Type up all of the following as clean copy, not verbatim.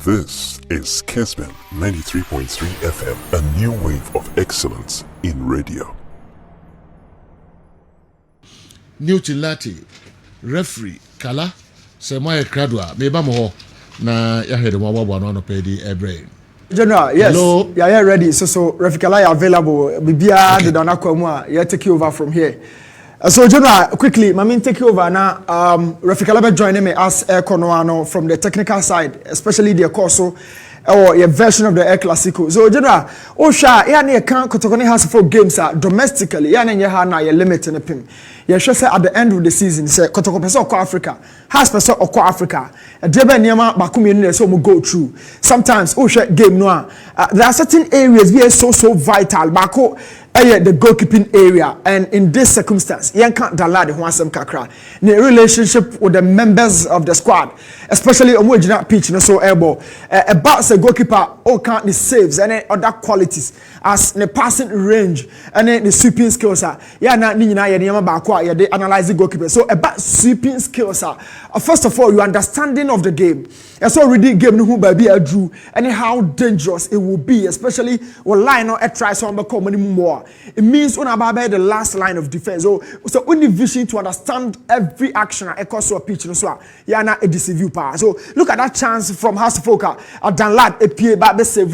This is Kessben 93.3 FM, a new wave of excellence in radio. Newton Lartey, referee, Kala, Semaya Kradwa, Meba Moho, na Yahed Wawa no pedi brain. General, yes. Hello. Yeah, ready. So Refi Kala available. Bibia the Dona Kwamwa, you take over from here. So General, quickly, Mamin take over now. Refi Kala joining me as Air Konoano from the technical side, especially the Corso or a version of the Air Classico. So General, Osha, yeah, can't KOTOKO has 4 games domestically. Yeah, and you have now your limit in the pin. You should say at the end of the season, say KOTOKO person or Africa has person or Africa. A drebe niyama bakumi ni so mo go through. Sometimes Osha game no. There are certain areas we are so vital. Bako the goalkeeping area, and in this circumstance, you can't dalade Hwansem Kakra. The relationship with the members of the squad, especially on which that pitch, no so elbow. About the goalkeeper, all can't the saves and other qualities as the passing range and the sweeping skills. Yeah, na nina ya niyama bakwa ya they analyze the goalkeeper. So about sweeping skills, first of all, your understanding of the game. And so already game who baby I drew and how dangerous it will be, especially when line or try some become more. It means when about the last line of defense. So only vision to understand every action across your pitch. So yeah, not a deceive power. So look at that chance from House Foka or Dan Lad a PA back save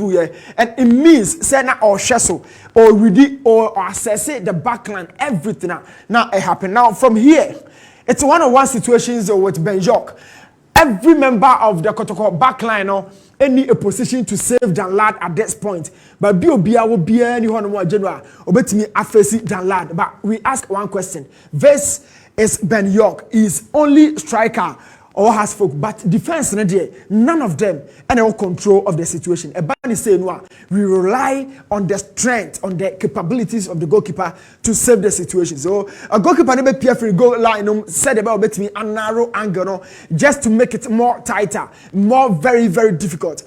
and it means say na or Shesso or ready or assess it the backline everything now it happen. Now from here, it's one-on-one situations with Ben Jock. Every member of the KOTOKO backline any a position to save Dan Lad at this point. But Biobia will be any one more general. Obetimi afesi Dan Lad. But we ask one question. This is Ben York. Is only striker or has folk, but defense none of them and all control of the situation. Ebani say no, we rely on the strength, on the capabilities of the goalkeeper to save the situation. So a goalkeeper never peer free goal line said about me a narrow angle just to make it more tighter, more very difficult.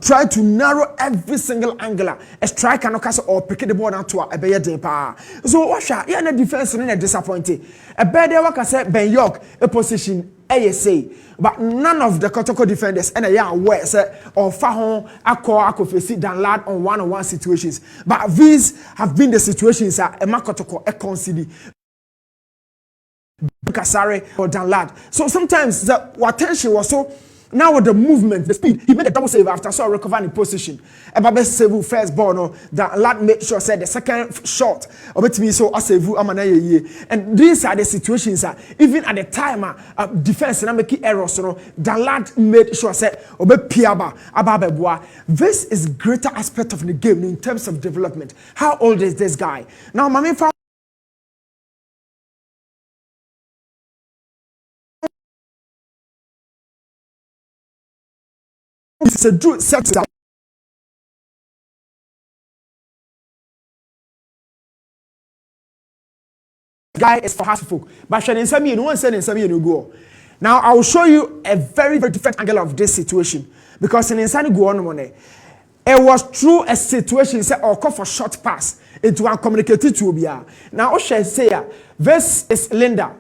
Try to narrow every single angle. A striker no cast or pick the ball out to a better depa. So washa, yeah, the defense is disappointed. A better work I said Ben York a position. ASA, but none of the KOTOKO defenders and a aware say or Fahon ako face Dan Lad on one-on-one situations. But these have been the situations that Emma KOTOKO a concede Kasare or Dan Lad. So sometimes the attention was so. Now with the movement, the speed, he made a double save after so recovering position. Ebabe save first ball no that Lad made sure said the second shot obetimi so save amanaye. And these are the situations even at the time defense na make errors no that Lad made sure said obepiaba ababeboa. This is greater aspect of the game in terms of development. How old is this guy? Now Mami found it's a true set guy is for Hasselfolk, but she didn't send me one said in some go. Now I will show you a very different angle of this situation because in inside go on money. It was through a situation say or call for short pass into one communicated to Obia. Now I shall say this is Linda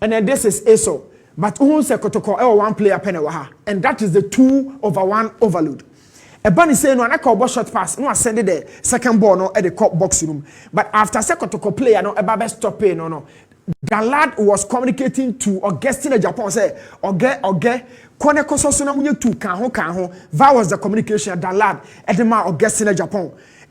and then this is Eso. But who say KOTOKO one player penewaha, and that is the 2/1 overload. A bunny say no, I call short pass. No, I send it the second ball no at the court box room. But after KOTOKO player no, a stop pay no. The lad was communicating to Augustine Japan say okay. Kone koso so na munye tu kan ho. That was the communication that lad at the ma Augustine Japan.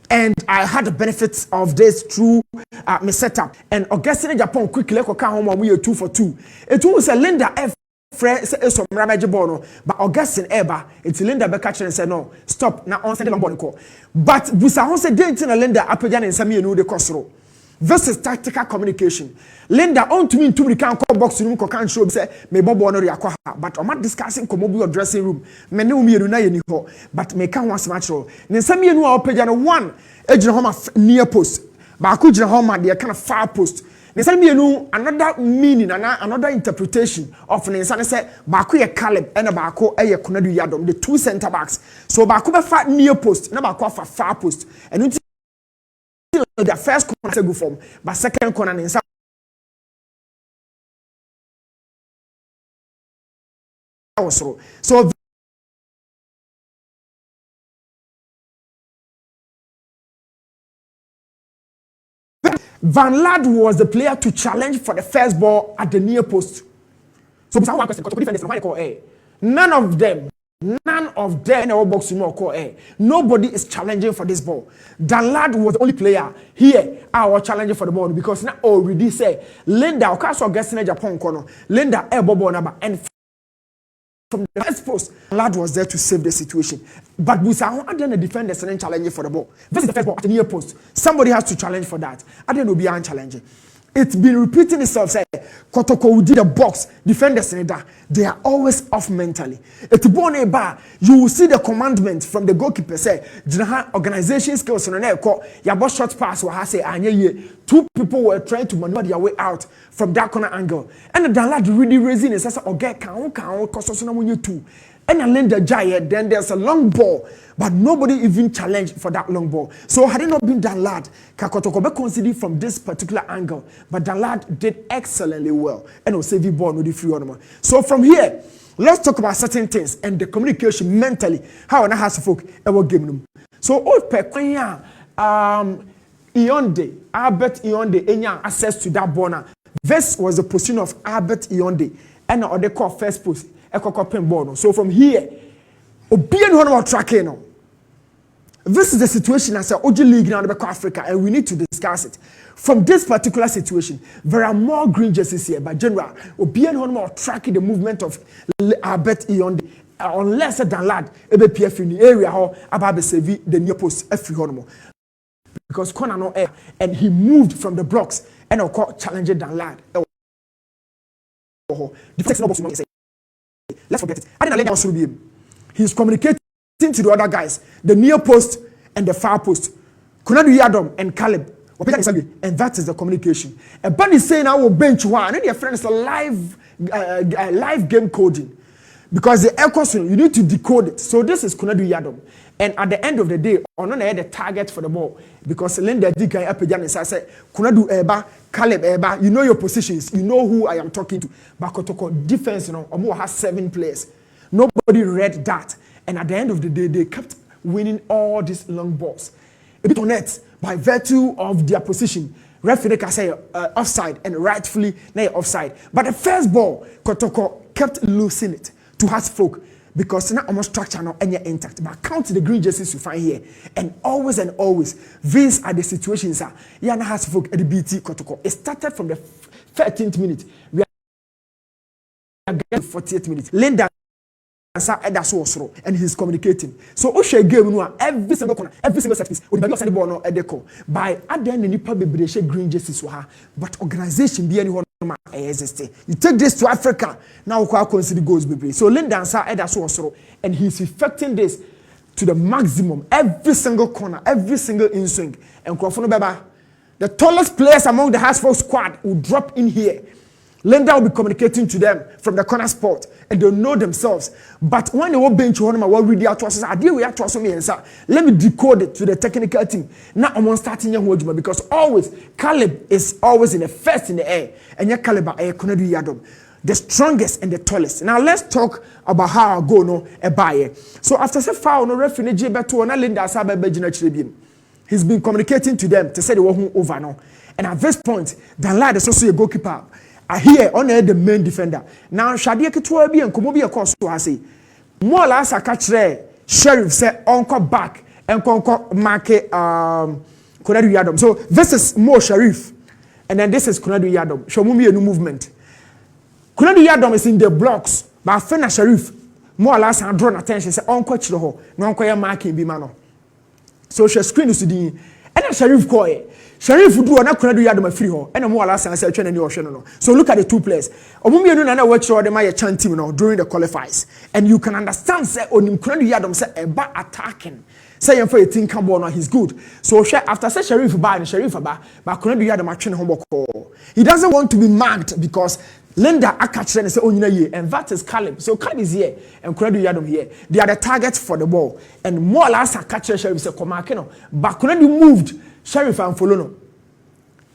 And I had the benefits of this through my setup. And Augustine Japan quickly come home we 2 for 2. It was a Linda F. Friend say some ramage bono, but Augustine Eba, it's Linda Becatcher and said no, stop now on sending on call. But Busa said didn't Linda Apajan and Sammy no the Cosro. This is tactical communication. Linda on to me to the can call box room can show say me bobo no yakwa, but I'm not discussing komobu or dressing room. Me no me na ye ni ho, but me can once match ro. Then Sammy no Apajan one edge home near post. But I could home they kind of far post. Another meaning and another interpretation of Ninsani said Baku ye Caleb and a Bako a Kunadu Yadom, the 2 center backs. So Baku be fat near post, and Baku for far post. And until the first corner go form, but second corner Ninsa. So Van Ladd was the player to challenge for the first ball at the near post. So, one question, none of them in our box nobody is challenging for this ball. Van Ladd was the only player here our challenging for the ball because now already say Linda Okaso guessing Japan corner. Linda ball number and from the first post, Ladd was there to save the situation. But Busa, I didn't defend the second challenging for the ball. This is the first ball at the near post. Somebody has to challenge for that. I didn't know beyond challenging. It's been repeating itself. Say, KOTOKO did a box, defend the senator. They are always off mentally. It's born a bar. You will see the commandment from the goalkeeper. Say, organization skills on an court. Your short pass will have say, two people were trying to maneuver their way out from that corner angle. And the lad really raising it. Says, okay, can't cause when you two. And I land the giant, then there's a long ball, but nobody even challenged for that long ball. So had it not been Van Ladd, KOTOKO be considered from this particular angle, but Van Ladd did excellently well, and will save the ball no the free on. So from here, let's talk about certain things and the communication mentally. How on has folk ever game them. So old Pekwanya, Ionde, Albert Ionde, any access to that ball. This was the position of Albert Ionde, and or they call first post. So from here, tracking. This is the situation as a OG League now in Africa, and we need to discuss it. From this particular situation, there are more green jerseys here, but general, tracking the movement of Albert Ionde, unless Van Ladd, PF in the area, about the near post, because corner no air, and he moved from the blocks and challenging Van Ladd. Let's forget it. I didn't let him. He's communicating to the other guys, the near post and the far post. Kunadu Yadom and Caleb. And that is the communication. And Bunny saying I will bench one. And your friends are live game coding. Because the air question, you need to decode it. So this is Kunadu Yadom. And at the end of the day, on the target for the ball. Because Linda Dika Apajan is I said, Kunadu Eba, Caleb Eba, you know your positions, you know who I am talking to. But KOTOKO defense, Omo has 7 players. Nobody read that. And at the end of the day, they kept winning all these long balls. A bit on net by virtue of their position. Referee can say offside and rightfully they offside. But the first ball, KOTOKO kept losing it to Hasfolk. Because now almost structure now any intact. But count the green jerseys you find here. And always, these are the situations. Yana has folk at the BT KOTOKO. It started from the 13th minute. We are getting 48th minute. Linda and he's communicating. So Osha game no every single corner, every single set piece. We be send the ball no edeko. By at the end the nipa bebre share green jerseys so ha. But organization be anyone exist. You take this to Africa, now we consider goals bebre. So Linda and he's effecting this to the maximum. Every single corner, every single in swing. And Crawford Baba, the tallest players among the Hasbro squad will drop in here. Linda will be communicating to them from the corner spot, and they'll know themselves. But when they will bench one, what really out to us, let me decode it to the technical team. Now I'm starting young because always Caleb is always in the first in the air, and your Caleb Kunadu Yadom, the strongest and the tallest. Now let's talk about how I go no a buyer. So after say foul no referee beto na Linda Sabe Bejina Tribune. He's been communicating to them to say they were over now. And at this point, Van Ladd is also a goalkeeper. I hear on the main defender. Now Shadia Ketua be and Kumobi a course to say. More last a catch Sheriff said Uncle back and Conco market Kunadu Yadom. So this is more Sheriff. And then this is Kunadu Yadom. Show me a new movement. Kunadu Yadom is in the blocks. But Fena Sheriff more last and drawn attention. Say Uncle Chiloho. No Uncle marking be mano. So she screen is the and Sheriff Koy. Sheriff do na Kunadu Yadom free ho. And more last and say train any option no. So look at the two players. Omumi no na watch them my chant team now during the qualifiers. And you can understand say onim Kunadu Yadom say eba attacking. Say for a team can ball now he's good. So after say Sheriff ba and Sheriff ba Kunadu Yadom train homework. He doesn't want to be marked because Linda Akachre and say oh ye and that is Caleb. So Caleb is here and Kunadu Yadom here. They are the targets for the ball. And more last Akachre Sheriff say Komakeno. But Kunadu moved Sheriff and Folono.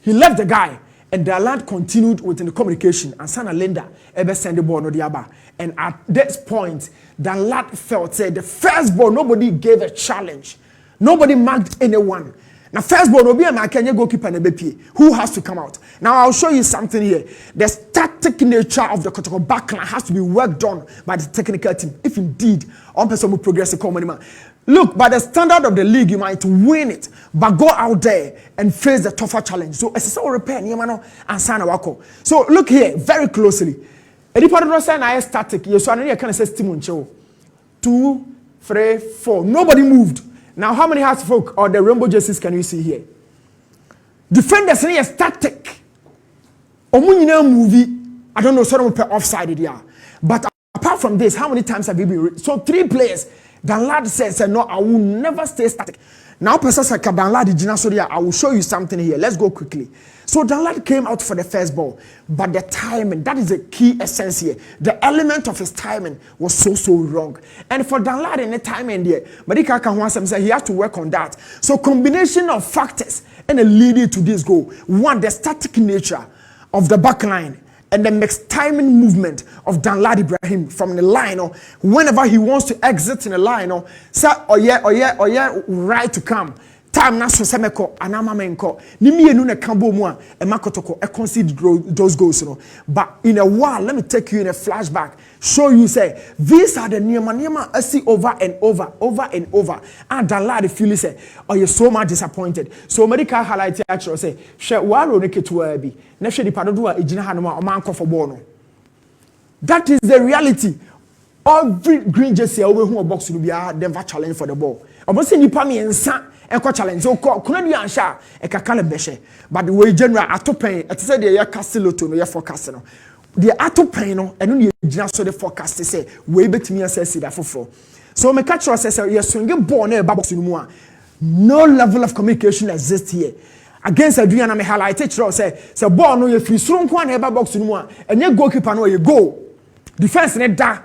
He left the guy and the lad continued within the communication and Sana Linda ever send the ball no diaba. And at this point, the lad felt say the first ball nobody gave a challenge. Nobody marked anyone. Now, first ball, Obi and Kenya goalkeeper and BP. Who has to come out? Now, I'll show you something here. The static nature of the KOTOKO backline has to be worked on by the technical team. If indeed, one person will progress the common man. Look, by the standard of the league, you might win it, but go out there and face the tougher challenge. So, as a repair, and sign a wako. So, look here very closely. Anybody say I static? You saw any kind of system. 2, 3, 4. Nobody moved. Now, how many Hearts folk or the rainbow jerseys can you see here? Defenders say static. Omunina movie. I don't know, sort of offside it here. But apart from this, how many times have you been? So 3 players. Dan Lad says, no, I will never stay static. Now, Professor Dan Lad, I will show you something here. Let's go quickly. So Dan Lad came out for the first ball, but the timing, that is a key essence here. The element of his timing was so wrong. And for Dan Lad in the timing there, but he has to work on that. So combination of factors and leading to this goal. One, the static nature of the back line and the mixed timing movement of Dan Lad Ibrahim from the line, or whenever he wants to exit in the line, or say, oh yeah, right to come. Time na so semeko anama menko ni mienu na kambo mu a e makotoko e concede those goals no. But in a while, let me take you in a flashback, show you say these are the niema I see over and over and Dan Lad feel say oh you're so much disappointed. So medical highlight actually say she waro ne ketua bi na hwe di padodo a ejina ha no ma o man kofo ball no. That is the reality. Every green jersey over who box will be a Denver challenge for the ball. Almost say nipa me ensa enko challenge so kuna bi ansha e kakale beshe, but the way general atopen et say the casteloto no ye forecast no the atopen no eno ne gina so the forecast say we betimi assess that for so me catch us say you swing ball na e box no mu a no level of communication exists here against Adriana me highlight it say ball no ye free suru nko na e box no mu a enye goalkeeper no ye goal defense ne da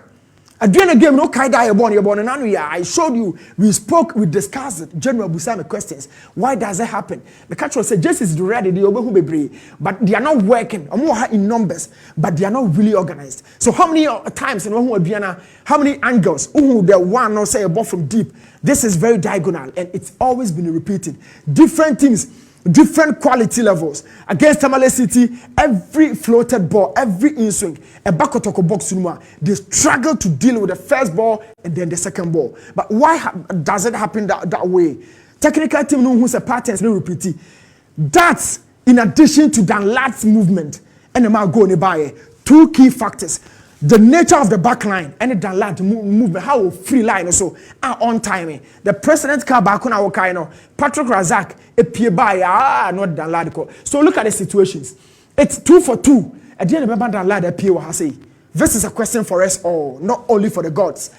Adriana game no kaida your born and I showed you, we spoke, we discussed General Busame questions. Why does that happen? The catch was said just is ready, but they are not working, or more in numbers, but they are not really organized. So how many times in Adriana, how many angles, the one or say a ball from deep, this is very diagonal and it's always been repeated. Different things, different quality levels. Against Tamale City, every floated ball, every in-swing, a KOTOKO box, they struggle to deal with the first ball and then the second ball. But why does it happen that way? Technical team know who's a pattern, no repeat. That's in addition to Dan Lad's movement and the man going by 2 key factors. The nature of the back line and the Dan Lad movement, how free line also are on timing. The president car back on our kind Patrick Razak, a peer by not Dan Lad. So look at the situations. It's 2 for 2. At the end of Dan Lad appear what I say. This is a question for us all, not only for the gods.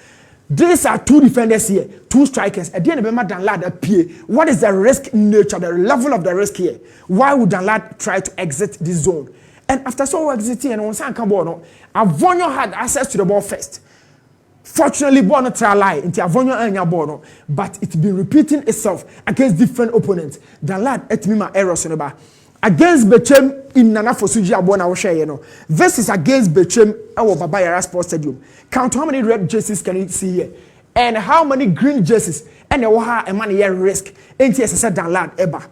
These are 2 defenders here, 2 strikers. At the end of Dan Lad appear. What is the risk nature, the level of the risk here? Why would Dan Lad try to exit this zone? And after so exiting and once I come on, Avonio had access to the ball first. Fortunately, ball not try lie into Avonio and your ball, but it's been repeating itself against different opponents. Dan Lad et me my errors on the bar. Against Bechem in Nana for Suji Abona share, This is against Bechem our Babayara Sports Stadium. Count how many red jerseys can you see here? And how many green jerseys and the waha and money risk. Ain't yes said Dan Lad ever.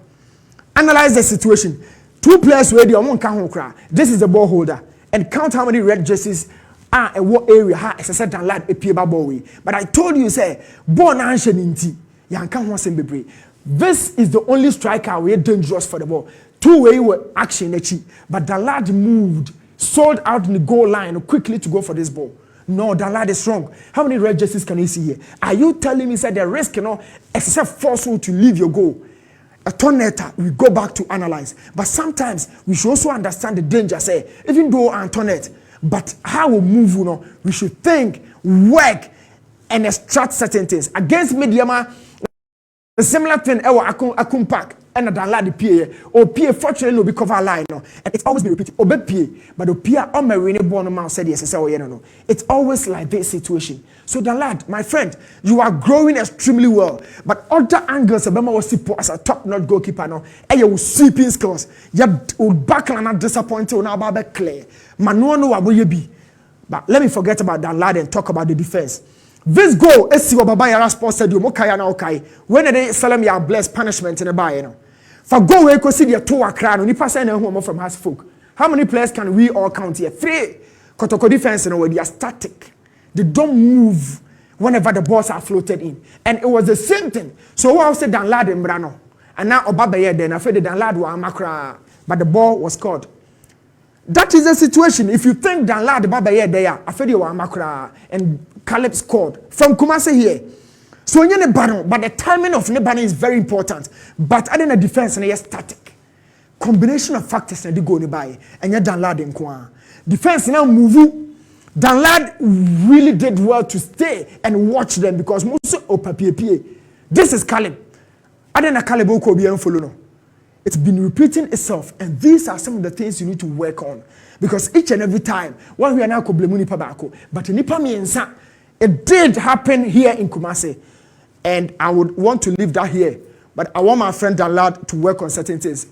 Analyze the situation. 2 players ready on one count. This is the ball holder. And count how many red jerseys are in what area as I said Dan Lad appear ball way. But I told you say born ancient inti. Yan can't want to This is the only striker we are dangerous for the ball. 2-way were action but Dan Lad moved, sold out in the goal line quickly to go for this ball. No, Dan Lad is strong. How many red jerseys can you see here? Are you telling me that the risk except forceful to leave your goal? A turn later, we go back to analyze. But sometimes we should also understand the danger. Say, even though Antoinette, but how we move, we should think, work, and extract certain things. Against Mediama, a similar thing, Akum Park, and a Dan Lad PA, or PA fortunately will be cover line. And it's always been repeated. Obe PA, but the PA on my rainy born man said yes, no. It's always like this situation. So Dan Lad, my friend, you are growing extremely well. But other angles, Obama was as a top-notch goalkeeper now. And you sweeping skills. You back and not disappointed now about clear. Manuano Abuyebi. But let me forget about Dan Lad and talk about the defense. This goal is what Babayara Sports Stadium. Okay, now okay. When they Salem ya blessed punishment in the buy, For go away, go see the two Accra. Nipa say na who from Hasfolk. How many players can we all count here? 3. KOTOKO defense they are static. They don't move whenever the balls are floated in. And it was the same thing. So what I said Dan Lad and Brano. And now Obabaye then I feel the Dan Lad were Makra, but the ball was caught. That is the situation. If you think Dan Lad Babaye there, I feel you were Makra and Caleb scored from Kumasi here. So when you're but the timing of Nebano is very important. But I didn't defense and you're static. Combination of factors and they go by and you're Dan Lad in Kwa. Defense now move. Dan Lad really did well to stay and watch them because most of papier. This is Caleb. I didn't Caleb Okobi follow no. It's been repeating itself, and these are some of the things you need to work on because each and every time, while we are now Koblemuni Pabako, but Nipa Miensa, it did happen here in Kumasi, and I would want to leave that here. But I want my friend Dan Lad to work on certain things.